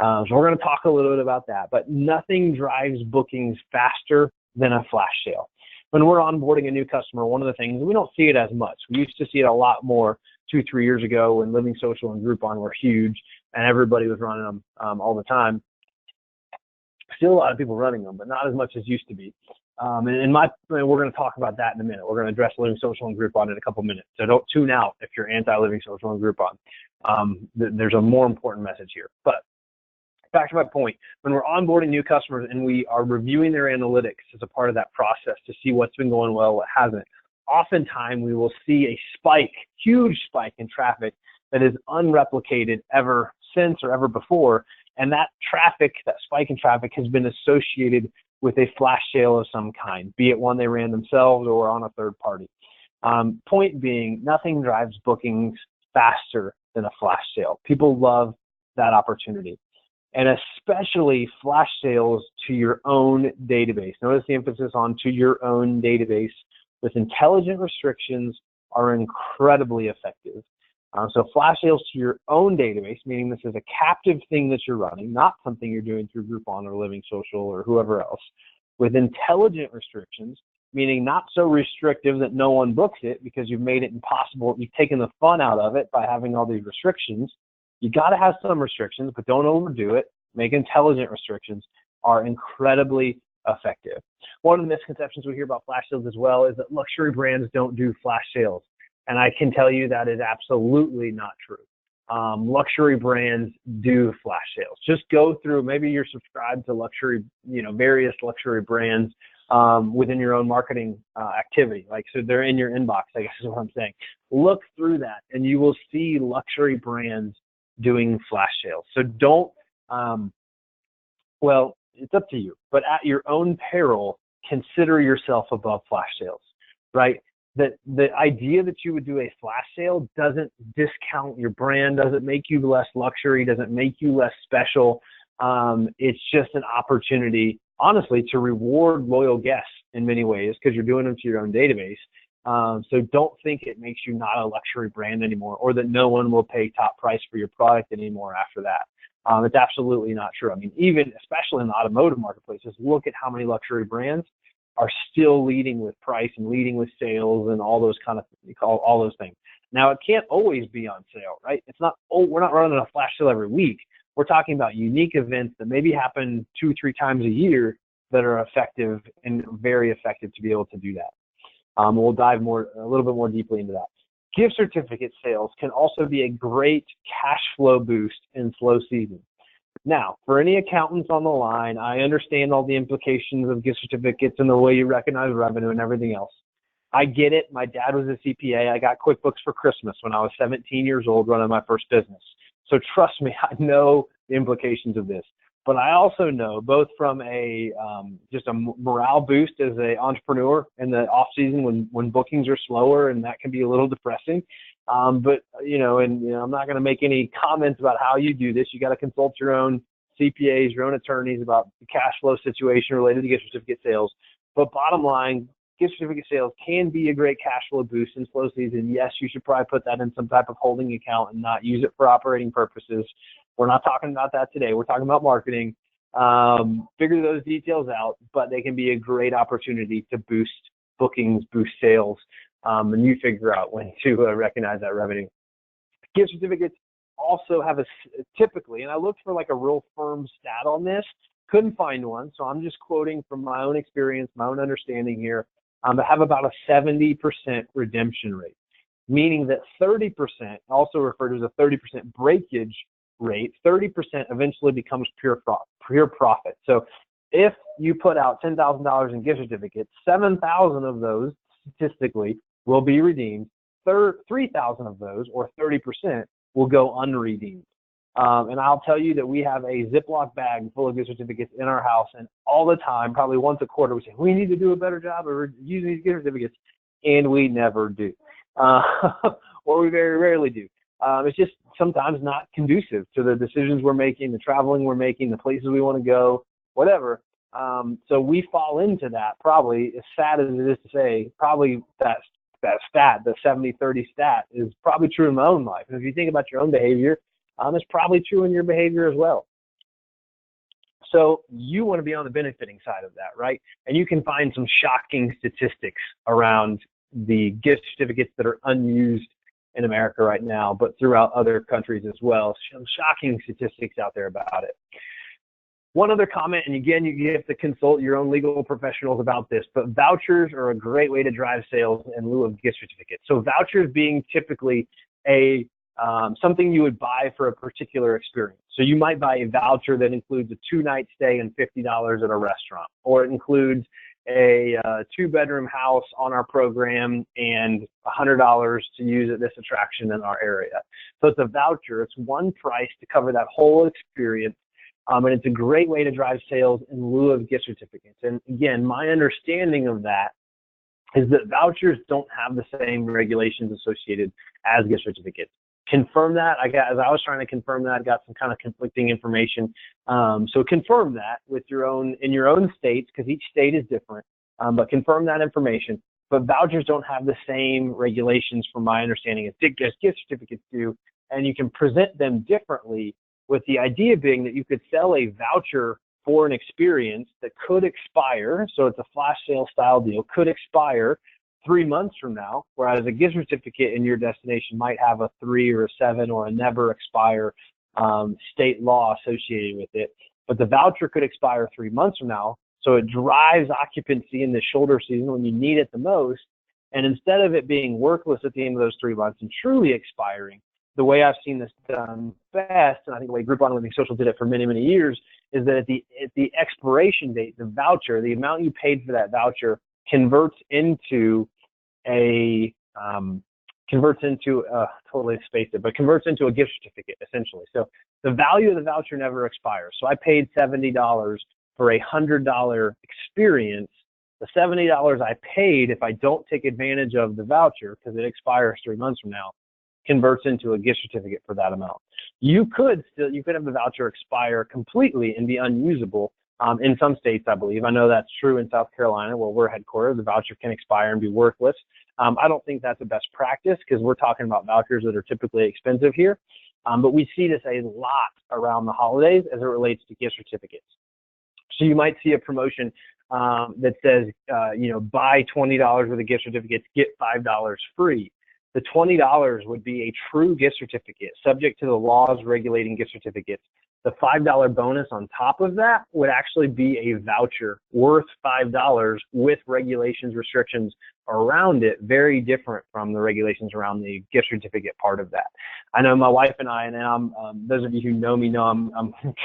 So we're going to talk a little bit about that, but nothing drives bookings faster than a flash sale. When we're onboarding a new customer, one of the things, we don't see it as much. We used to see it a lot more 2-3 years ago when Living Social and Groupon were huge and everybody was running them all the time. Still a lot of people running them, but not as much as used to be. And we're going to talk about that in a minute. We're going to address Living Social and Groupon in a couple minutes. So don't tune out if you're anti-Living Social and Groupon. There's a more important message here. But back to my point, when we're onboarding new customers and we are reviewing their analytics as a part of that process to see what's been going well, what hasn't, oftentimes we will see a spike, huge spike in traffic that is unreplicated ever since or ever before. And that traffic, that spike in traffic, has been associated with a flash sale of some kind, be it one they ran themselves or on a third party. Point being, nothing drives bookings faster than a flash sale. People love that opportunity, and especially flash sales to your own database. Notice the emphasis on to your own database with intelligent restrictions are incredibly effective. So flash sales to your own database, meaning this is a captive thing that you're running, not something you're doing through Groupon or Living Social or whoever else, with intelligent restrictions, meaning not so restrictive that no one books it because you've made it impossible. You've taken the fun out of it by having all these restrictions. You got to have some restrictions, but don't overdo it. Make intelligent restrictions are incredibly effective. One of the misconceptions we hear about flash sales as well is that luxury brands don't do flash sales. And I can tell you that is absolutely not true. Luxury brands do flash sales. Just go through, maybe you're subscribed to luxury, various luxury brands within your own marketing activity. So they're in your inbox, I guess is what I'm saying. Look through that and you will see luxury brands doing flash sales. So don't, well, it's up to you, but at your own peril, consider yourself above flash sales, right? The idea that you would do a flash sale doesn't discount your brand, doesn't make you less luxury, doesn't make you less special. It's just an opportunity, honestly, to reward loyal guests in many ways because you're doing them to your own database. So don't think it makes you not a luxury brand anymore or that no one will pay top price for your product anymore after that. It's absolutely not true. I mean, even especially in the automotive marketplaces, look at how many luxury brands are still leading with price and leading with sales and all those all those things. Now, it can't always be on sale, right? It's not, we're not running a flash sale every week. We're talking about unique events that maybe happen 2-3 times a year that are effective and very effective to be able to do that. We'll dive a little bit more deeply into that. Gift certificate sales can also be a great cash flow boost in slow season. Now, for any accountants on the line, I understand all the implications of gift certificates and the way you recognize revenue and everything else. I get it. My dad was a CPA. I got QuickBooks for Christmas when I was 17 years old running my first business. So trust me, I know the implications of this. But I also know, both from just a morale boost as an entrepreneur in the off season when bookings are slower, and that can be a little depressing. I'm not going to make any comments about how you do this. You got to consult your own CPAs, your own attorneys about the cash flow situation related to gift certificate sales. But bottom line, gift certificate sales can be a great cash flow boost in slow season. Yes, you should probably put that in some type of holding account and not use it for operating purposes. We're not talking about that today. We're talking about marketing. Figure those details out, but they can be a great opportunity to boost bookings, boost sales, and you figure out when to recognize that revenue. Gift certificates also have typically, and I looked for like a real firm stat on this, couldn't find one, so I'm just quoting from my own experience, my own understanding here, but have about a 70% redemption rate, meaning that 30%, also referred to as a 30% breakage rate, 30% eventually becomes pure profit. So if you put out $10,000 in gift certificates, 7,000 of those statistically will be redeemed. 3,000 of those, or 30%, will go unredeemed. And I'll tell you that we have a Ziploc bag full of gift certificates in our house, and all the time, probably once a quarter, we say, we need to do a better job of using these gift certificates, and we never do. Or we very rarely do. It's just sometimes not conducive to the decisions we're making, the traveling we're making, the places we want to go, whatever. So we fall into that, probably, as sad as it is to say, probably that stat, the 70-30 stat, is probably true in my own life. And if you think about your own behavior, it's probably true in your behavior as well. So you want to be on the benefiting side of that, right? And you can find some shocking statistics around the gift certificates that are unused in America right now, but throughout other countries as well. Some shocking statistics out there about it. One other comment, and again, you have to consult your own legal professionals about this, but vouchers are a great way to drive sales in lieu of gift certificates. So vouchers being typically something you would buy for a particular experience. So you might buy a voucher that includes a 2-night stay and $50 at a restaurant, or it includes a 2-bedroom house on our program and $100 to use at this attraction in our area. So it's a voucher. It's one price to cover that whole experience. And it's a great way to drive sales in lieu of gift certificates. And again, my understanding of that is that vouchers don't have the same regulations associated as gift certificates. Confirm that. As I was trying to confirm that, I got some kind of conflicting information. So confirm that with in your own states, because each state is different. But confirm that information. But vouchers don't have the same regulations, from my understanding, as gift certificates do, and you can present them differently, with the idea being that you could sell a voucher for an experience that could expire. So it's a flash sale style deal, could expire 3 months from now, whereas a gift certificate in your destination might have a 3 or a 7 or a never expire state law associated with it. But the voucher could expire 3 months from now, so it drives occupancy in the shoulder season when you need it the most. And instead of it being worthless at the end of those 3 months and truly expiring, the way I've seen this done best, and I think the way Groupon Living Social did it for many, many years, is that at the expiration date, the voucher, the amount you paid for that voucher converts into totally spaced it, but converts into a gift certificate, essentially. So the value of the voucher never expires. So I paid $70 for a $100 experience. The $70 I paid, if I don't take advantage of the voucher, because it expires 3 months from now, converts into a gift certificate for that amount. You could have the voucher expire completely and be unusable in some states, I believe. I know that's true in South Carolina, where we're headquartered. The voucher can expire and be worthless. I don't think that's a best practice, because we're talking about vouchers that are typically expensive here. But we see this a lot around the holidays as it relates to gift certificates. So you might see a promotion that says, buy $20 worth of gift certificates, get $5 free. The $20 would be a true gift certificate, subject to the laws regulating gift certificates. The $5 bonus on top of that would actually be a voucher worth $5 with regulations, restrictions around it, very different from the regulations around the gift certificate part of that. I know my wife and I, and those of you who know me know I'm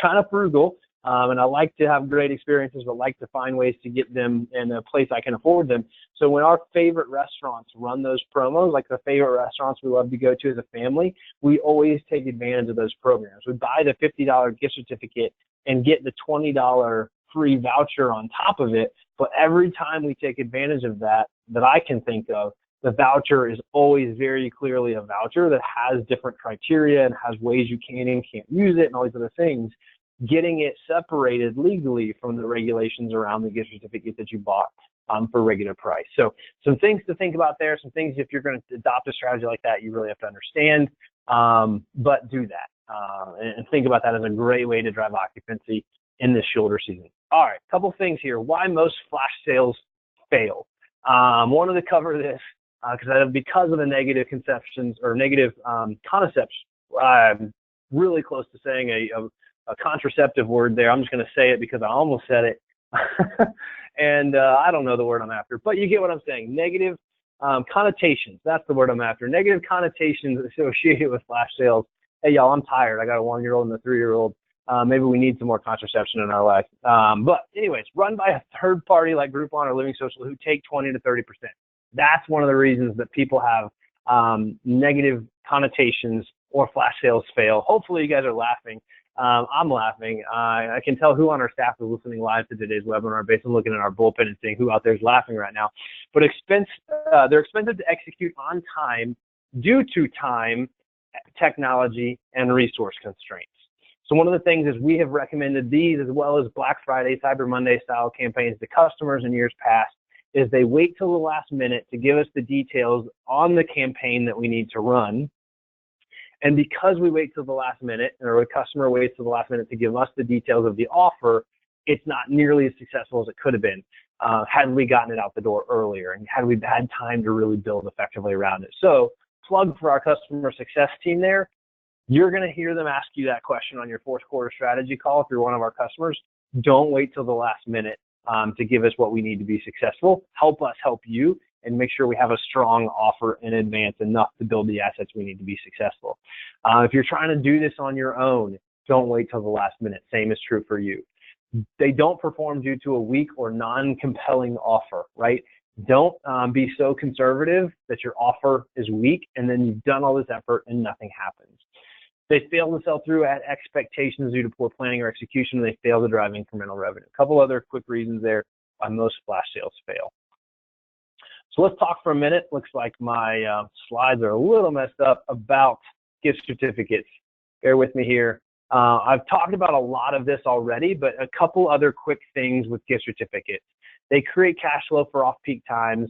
kind of frugal. And I like to have great experiences, but like to find ways to get them in a place I can afford them. So when our favorite restaurants run those promos, like the favorite restaurants we love to go to as a family, we always take advantage of those programs. We buy the $50 gift certificate and get the $20 free voucher on top of it. But every time we take advantage of that I can think of, the voucher is always very clearly a voucher that has different criteria and has ways you can and can't use it and all these other things, getting it separated legally from the regulations around the gift certificate that you bought for regular price. So some things to think about there, some things if you're going to adopt a strategy like that, you really have to understand, but do that and think about that as a great way to drive occupancy in this shoulder season. All right, a couple things here. Why most flash sales fail. Wanted to cover this because of the negative conceptions or negative concepts. I'm really close to saying a contraceptive word there. I'm just going to say it because I almost said it. And I don't know the word I'm after, but you get what I'm saying. Negative connotations. That's the word I'm after. Negative connotations associated with flash sales. Hey, y'all, I'm tired. I got a 1-year-old and a 3-year-old. Maybe we need some more contraception in our life. But anyways, run by a third party like Groupon or Living Social who take 20 to 30%. That's one of the reasons that people have negative connotations or flash sales fail. Hopefully you guys are laughing. I'm laughing. I can tell who on our staff is listening live to today's webinar based on looking at our bullpen and seeing who out there is laughing right now. But they're expensive to execute on time due to time, technology, and resource constraints. So one of the things is we have recommended these as well as Black Friday, Cyber Monday style campaigns to customers in years past is they wait till the last minute to give us the details on the campaign that we need to run. And because we wait till the last minute, or a customer waits till the last minute to give us the details of the offer, it's not nearly as successful as it could have been had we gotten it out the door earlier and had we had time to really build effectively around it. So plug for our customer success team there. You're going to hear them ask you that question on your fourth quarter strategy call if you're one of our customers. Don't wait till the last minute to give us what we need to be successful. Help us help you and make sure we have a strong offer in advance enough to build the assets we need to be successful. If you're trying to do this on your own, don't wait till the last minute. Same is true for you. They don't perform due to a weak or non-compelling offer, right? Don't be so conservative that your offer is weak and then you've done all this effort and nothing happens. They fail to sell through at expectations due to poor planning or execution, and they fail to drive incremental revenue. A couple other quick reasons there why most flash sales fail. So let's talk for a minute. Looks like my slides are a little messed up about gift certificates. Bear with me here. I've talked about a lot of this already, but a couple other quick things with gift certificates. They create cash flow for off-peak times,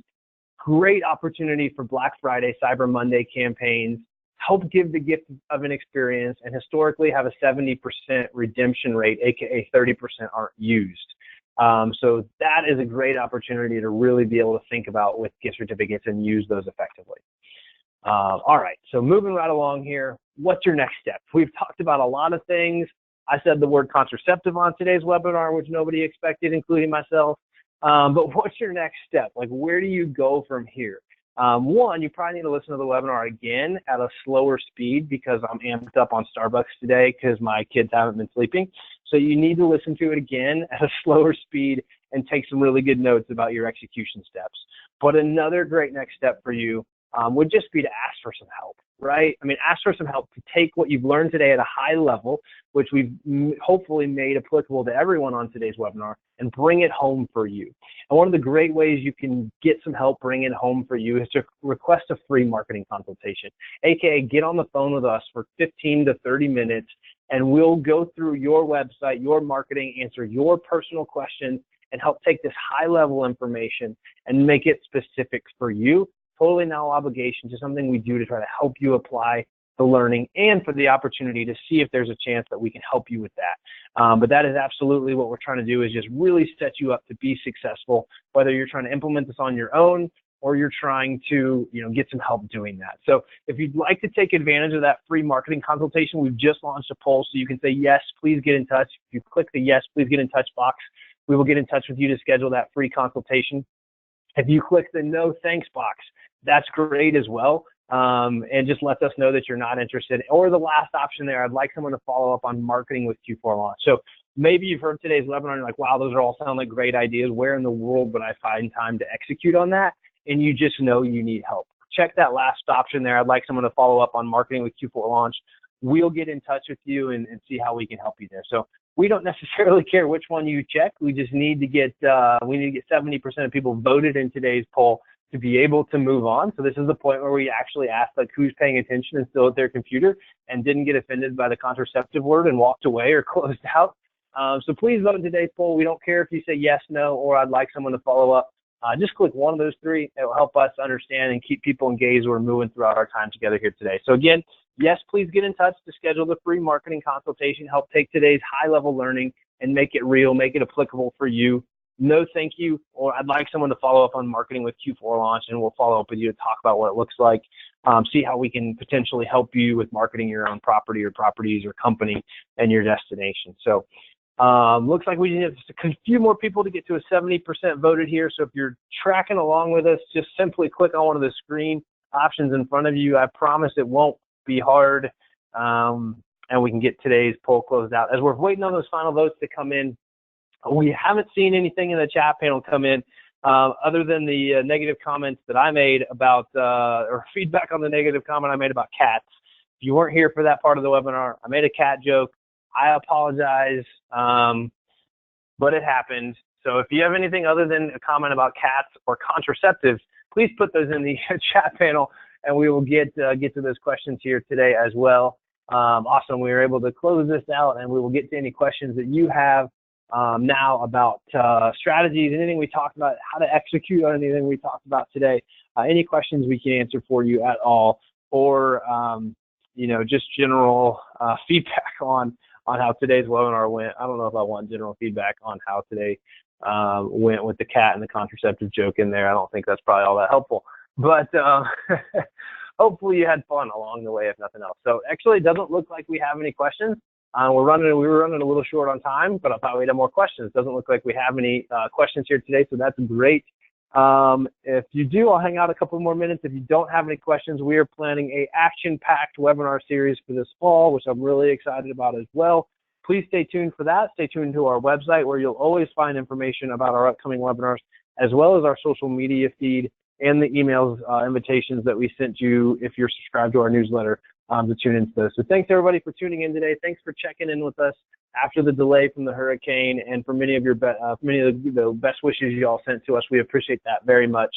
great opportunity for Black Friday, Cyber Monday campaigns, help give the gift of an experience, and historically have a 70% redemption rate, aka 30% aren't used. So that is a great opportunity to really be able to think about with gift certificates and use those effectively. All right, so moving right along here, what's your next step? We've talked about a lot of things. I said the word contraceptive on today's webinar, which nobody expected, including myself. But what's your next step? Like, where do you go from here? One, you probably need to listen to the webinar again at a slower speed because I'm amped up on Starbucks today because my kids haven't been sleeping. So you need to listen to it again at a slower speed and take some really good notes about your execution steps. But another great next step for you would just be to ask for some help, right? I mean, ask for some help to take what you've learned today at a high level, which we've hopefully made applicable to everyone on today's webinar, and bring it home for you. And one of the great ways you can get some help bring it home for you is to request a free marketing consultation, aka get on the phone with us for 15 to 30 minutes, and we'll go through your website, your marketing, answer your personal questions, and help take this high-level information and make it specific for you. Totally no obligation, just something we do to try to help you apply the learning and for the opportunity to see if there's a chance that we can help you with that. But that is absolutely what we're trying to do, is just really set you up to be successful, whether you're trying to implement this on your own or you're trying to, get some help doing that. So if you'd like to take advantage of that free marketing consultation, we've just launched a poll, so you can say, yes, please get in touch. If you click the yes, please get in touch box, we will get in touch with you to schedule that free consultation. If you click the no thanks box, that's great as well. And just let us know that you're not interested. Or the last option there, I'd like someone to follow up on marketing with Q4 Launch. So maybe you've heard today's webinar and you're like, wow, those are all sound like great ideas. Where in the world would I find time to execute on that? And you just know you need help. Check that last option there. I'd like someone to follow up on marketing with Q4 Launch. We'll get in touch with you and see how we can help you there. So we don't necessarily care which one you check. We just need to get 70% of people voted in today's poll to be able to move on. So this is the point where we actually ask, like, who's paying attention and still at their computer and didn't get offended by the contraceptive word and walked away or closed out. So please vote in today's poll. We don't care if you say yes, no, or I'd like someone to follow up. Just click one of those three. It will help us understand and keep people engaged. We're moving throughout our time together here today. So again, yes, please get in touch to schedule the free marketing consultation. Help take today's high-level learning and make it real, make it applicable for you. No, thank you, or I'd like someone to follow up on marketing with Q4 Launch, and we'll follow up with you to talk about what it looks like, see how we can potentially help you with marketing your own property or properties or company and your destination. So looks like we need a few more people to get to a 70% voted here. So if you're tracking along with us, just simply click on one of the screen options in front of you. I promise it won't be hard, and we can get today's poll closed out. As we're waiting on those final votes to come in, we haven't seen anything in the chat panel come in other than the negative comments that I made about, or feedback on the negative comment I made about cats. If you weren't here for that part of the webinar, I made a cat joke. I apologize, but it happened. So if you have anything other than a comment about cats or contraceptives, please put those in the chat panel, and we will get to those questions here today as well. Awesome. We were able to close this out, and we will get to any questions that you have now about strategies, anything we talked about, how to execute on anything we talked about today, any questions we can answer for you at all, or just general feedback on how today's webinar went. I don't know if I want general feedback on how today went with the cat and the contraceptive joke in there. I don't think that's probably all that helpful, but hopefully you had fun along the way, if nothing else. So actually, it doesn't look like we have any questions. We were running a little short on time, but I thought we'd have more questions. It doesn't look like we have any questions here today, so that's great. If you do, I'll hang out a couple more minutes. If you don't have any questions, we are planning a action-packed webinar series for this fall, which I'm really excited about as well. Please stay tuned for that. Stay tuned to our website, where you'll always find information about our upcoming webinars, as well as our social media feed and the emails, invitations that we sent you if you're subscribed to our newsletter to tune into those. So thanks everybody for tuning in today. Thanks for checking in with us after the delay from the hurricane, and for many of your the best wishes you all sent to us. We appreciate that very much.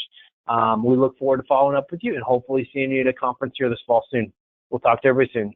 We look forward to following up with you and hopefully seeing you at a conference here this fall soon. We'll talk to everybody soon.